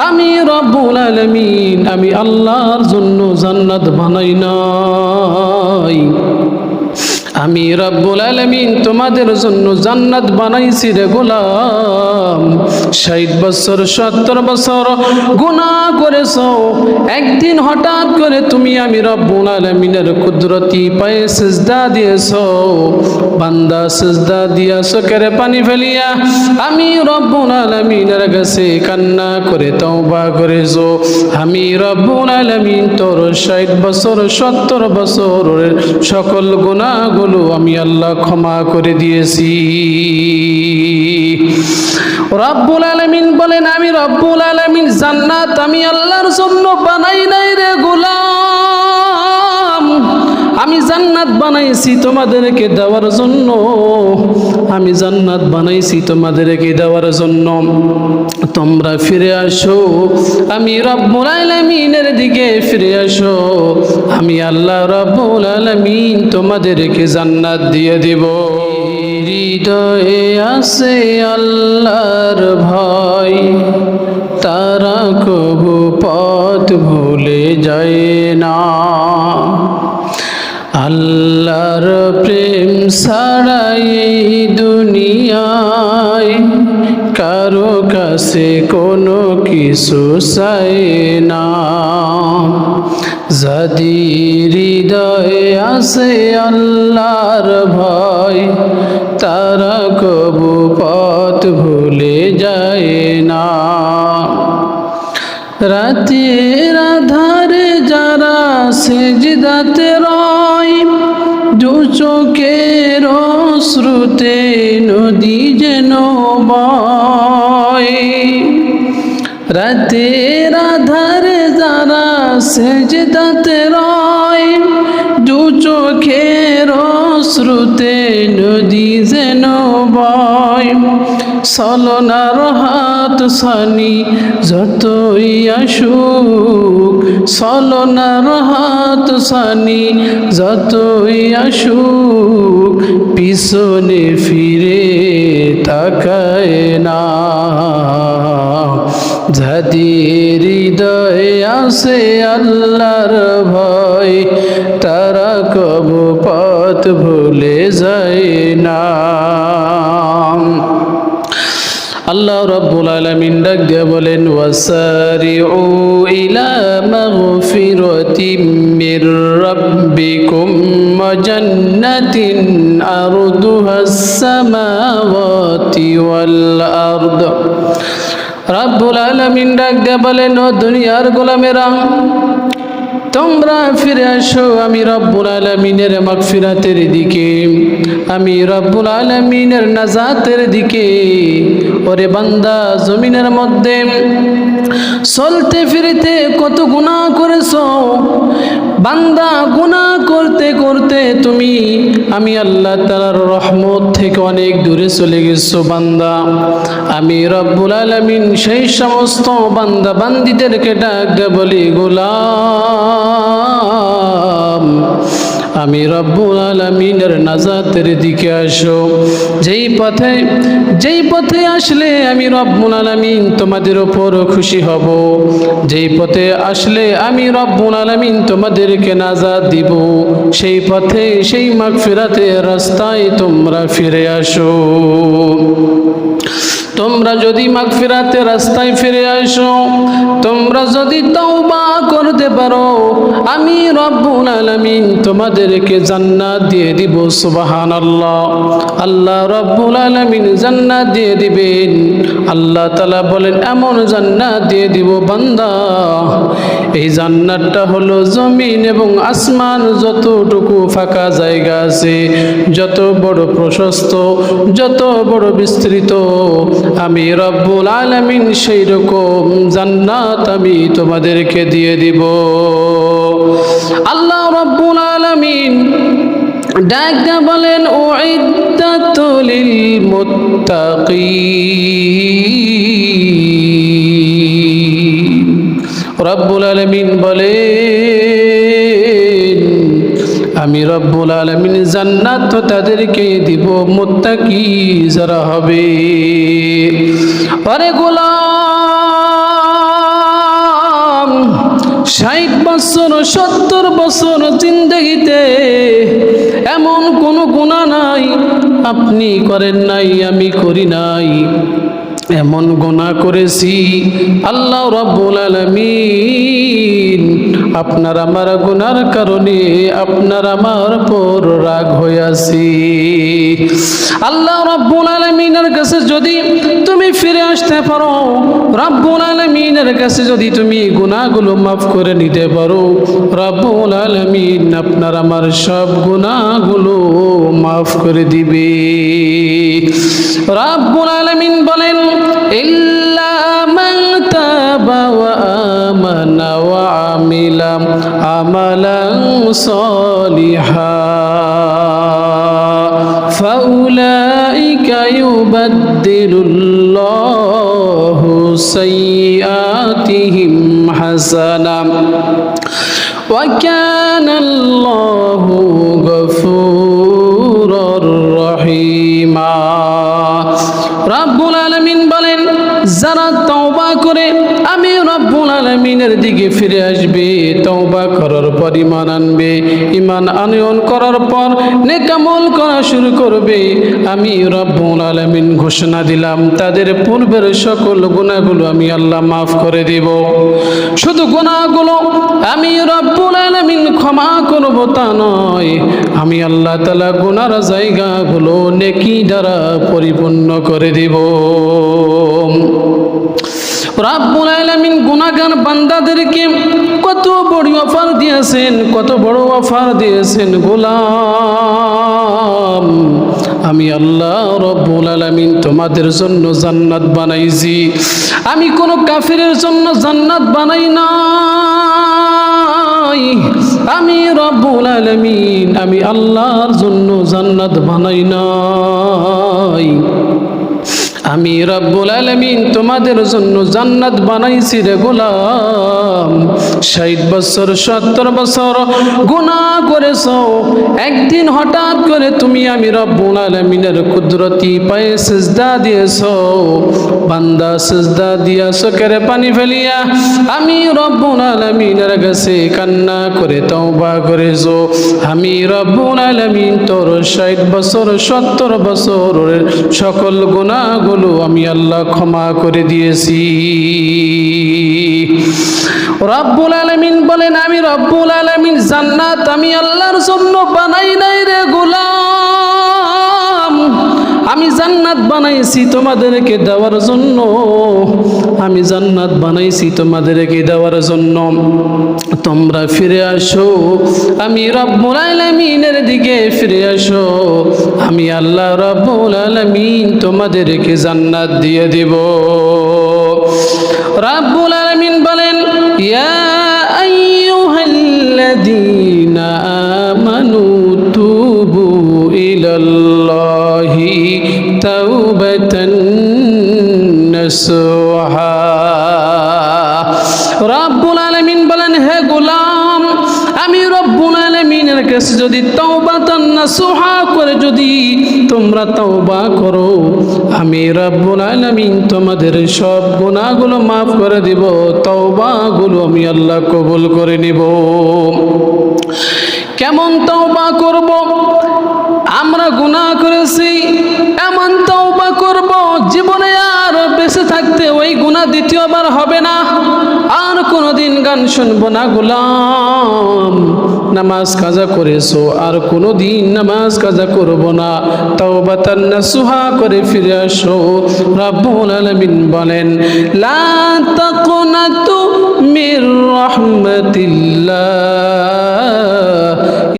আমি রব্বুল আলামিন আমি আল্লাহর জন্য জান্নাত বানাই নাই, আমি রব্বুল আলামিন তোমাদের জন্য জান্নাত বানাইছি রে গোলাম। 60 বছর 70 বছর গুনাহ করেছো, একদিন হঠাৎ করে তুমি আমি রব্বুল আলামিনের কুদরতি পায়ে সিজদা দিয়েছো, বান্দা সিজদা দিয়া চোখের পানি ফেলিয়া আমি রব্বুল আলামিনের কাছে কান্না করে তওবা করেছো। আমি রব্বুল আলামিন তোর 60 বছর 70 বছরের সকল গুনাহগুলো আমি আল্লাহ ক্ষমা করে দিয়েছি। রব্বুল আলামিন বলেন আমি রব্বুল আলামিন জান্নাত আমি আল্লাহর জন্য বানাই নাই রে গোলাম, আমি জান্নাত বানাইছি তোমাদেরকে দেওয়ার জন্য, আমি জান্নাত বানাইছি তোমাদেরকে দেওয়ার জন্য। তোমরা ফিরে আসো, আমি রব্বুল আলামিনের দিকে ফিরে আসো, আমি আল্লাহ রব্বুল আলামিন তোমাদেরকে জান্নাত দিয়ে দেব। হৃদয়ে আছে আল্লাহর ভয়, তারা কবু পথ ভুলে যায় না। আল্লাহর প্রেম ছাড়াই দুনিয়ায় কারো কাছে কোনো কিছু চাই না। যাদের হৃদয়ে আছে আল্লাহর ভয়, তারা কবু পথ ভুলে যায় না। রাতের আধারে যারা সেজদাতে রয়, দু চোখের অশ্রুতে নদী যেন বয়। রাতের আধারে যারা সেজদাতে রয়, দু চোখের অশ্রুতে নদী যেন বয়। ছলনার হাত ছানি যতই আসুক, ছলনার হাত ছানি যতই আসুক, পিছনে ফিরে তাকায় না। যাদের হৃদয়ে আছে আল্লাহর ভয়, তারা কবু পথ ভুলে যায় না। আল্লাহ রাব্বুল আলামিন ডাক দিয়ে বলেন ওয়াসারিউ ইলা মাগফিরাতিম মির রাব্বিকুম ওয়া জান্নাতিন আরদুহাস সামাওয়াতি ওয়াল আরদ। রাব্বুল আলামিন ডাক দিয়ে বলেন ও দুনিয়ার গোলামেরা, তোমরা ফিরে আসো আমি রব্বুল আলামিনের মাগফিরাতের দিকে, আমি রব্বুল আলামিনের নাজাতের দিকে। ওরে বান্দা, জমিনের মধ্যে চলতে ফিরতে কত গুনাহ করেছো বান্দা, গুনাহ করতে করতে তুমি আমি আল্লাহ তাআলার রহমত থেকে অনেক দূরে চলে গেছো বান্দা। আমি রব্বুল আলামিন সেই সমস্ত বান্দা বান্দীদেরকে ডাক দিয়ে বলি, গোলাম আমি রব্বুল আলামিনের নাজাতের দিকে আসো। যেই পথে আসলে আমি রব্বুল আলামিন তোমাদের উপর খুশি হব, যেই পথে আসলে আমি রব্বুল আলামিন তোমাদেরকে নাজাত দিব, সেই পথে সেই মাগফিরাতের রাস্তায় তোমরা ফিরে আসো। তোমরা যদি মাগফিরাতের রাস্তায় ফিরে আসো, তোমরা যদি তওবা করতে পারো, আমি রব্বুল আলামিন তোমাদেরকে জান্নাত দিয়ে দিব। সুবহানাল্লাহ। আল্লাহ রব্বুল আলামিন জান্নাত দিয়ে দিবেন। আল্লাহ তাআলা বলেন এমন জান্নাত দিয়ে দিব বান্দা, এই জান্নাতটা হলো জমিন এবং আসমান যতটুকু ফাঁকা জায়গা আছে, যত বড় প্রশস্ত, যত বড় বিস্তৃত, আমি রব্বুল আলামিন সেই রকম জান্নাত আমি তোমাদেরকে দিয়ে দিব। আল্লাহ রব্বুল আলামিন ডাক দিয়ে বলেন উইদ্দাতুল লিল মুত্তাকিন। রব্বুল আলামিন বলেন আমি রব্বুল আলামিন জান্নাত তো তাদেরকে দিব মুত্তাকি যারা হবে। আরে গোলাম 60 বছর 70 বছর জিন্দেগিতে এমন কোনো গুনাহ নাই আপনি করেন নাই, আমি করি নাই। এমন গুনাহ করেছি আল্লাহ রাব্বুল আলামিন আপনার আমার গুনার কারণে আপনার আমার পর রাগ হইয়াছি। আল্লাহ রাব্বুল আলামিনের কাছে যদি তুমি ফিরে আসতে পারো, রাব্বুল আলামিনের কাছে যদি তুমি গুনাহগুলো মাফ করে নিতে পারো, রাব্বুল আলামিন আপনার আমার সব গুনাহগুলো মাফ করে দিবে। রাব্বুল আলামিন বলেন ইল্লা মান তাবা ওয়া আমানা ওয়া আমিলা আমালান সালিহা ফাউলাইকা ইউবাদদিলুল্লাহু সাইয়্যাতিহিম হাসানা ওয়া কানাল্লাহু গফুরুর রহিমা। রাব্বুল আলামিন বলেন যারা তওবা করে আমি রব্বুল আলামিনের দিকে ফিরে আসবে, তওবা করার পর ঈমান আনবে, ঈমান আনয়ন করার পর নেক আমল করা শুরু করবে, আমি রব্বুল আলামিন ঘোষণা দিলাম তাদের পূর্বের সকল গুনাহগুলো আমি আল্লাহ মাফ করে দেব। শুধু গুনাহগুলো আমি রব্বুল আলামিন ক্ষমা করব তা নয়, আমি আল্লাহ তাআলা গুনার জায়গাগুলো নেকি দ্বারা পরিপূর্ণ করে দেব। রাব্বুল আলামিন গুনাহগার বান্দাদেরকে কত বড় অফার দিয়েছেন, কত বড় অফার দিয়েছেন। গোলাম আমি আল্লাহ রাব্বুল আলামিন তোমাদের জন্য জান্নাত বানাইছি, আমি কোন কাফিরের জন্য জান্নাত বানাই নাই। আমি রাব্বুল আলামিন আমি আল্লাহর জন্য জান্নাত বানাই নাই। আমি রব্বুল আলামিন তোমাদের জন্য জান্নাত বানাইছি রে গোলাম। 60 বছর 70 বছর গুনাহ করেছো, একদিন হঠাৎ করে তুমি আমি রব্বুল আলামিনের কুদরতি পায়ে সিজদা দিয়েছো, বান্দা সিজদা দিয়া চোখের পানি ফেলিয়া আমি রব্বুল আলামিনের কাছে কান্না করে তওবা করেছো। আমি রব্বুল আলামিন তোর 60 বছর 70 বছরের সকল গুনাহগুলো আমি আল্লাহ ক্ষমা করে দিয়েছি। রব্বুল আলামিন বলেন আমি রব্বুল আলামিন জান্নাত আমি আল্লাহর জন্য বানাই নাই রে গোলাম, আমি জান্নাত বানাইছি তোমাদেরকে দেওয়ার জন্য, আমি জান্নাত বানাইছি তোমাদেরকে দেওয়ার জন্য। তোমরা ফিরে আসো, আমি রব্বুল আলামিনের দিকে ফিরে আসো, আমি আল্লাহ রব্বুল আলামিন তোমাদেরকে জান্নাত দিয়ে দেব। রব্বুল আলামিন বলেন ইয়া আইয়ুহাল্লাযীনা আমানু তুবু ইলাল্লাহি তাওবাতান নাসুহা। রব্বুল আলামিন বলেন হে গোলাম আমি রব্বুল আলামিনের কাছে যদি তাওবাতান নাসুহা করে যদি তোমরা তওবা করো, আমি রব্বুল আলামিন তোমাদের সব গুনাহগুলো মাফ করে দিব, তওবাগুলো আমি আল্লাহ কবুল করে নিব। কেমন তওবা করব? আমরা গুনাহ করেছি এমন তওবা করব জীবনে আর বেঁচে থাকতে ওই গুনাহ দ্বিতীয়বার হবে না, আর কোনোদিন গান শুনবো না গোলাম। নামাজ কাজা করেছো আর কোনোদিন নামাজ কাজা করব না, তাওবাতান নাসুহা করে ফিরে আসো। রব্বুল আলামিন বলেন লা তাকুনাতু মির রাহমাতিল্লাহ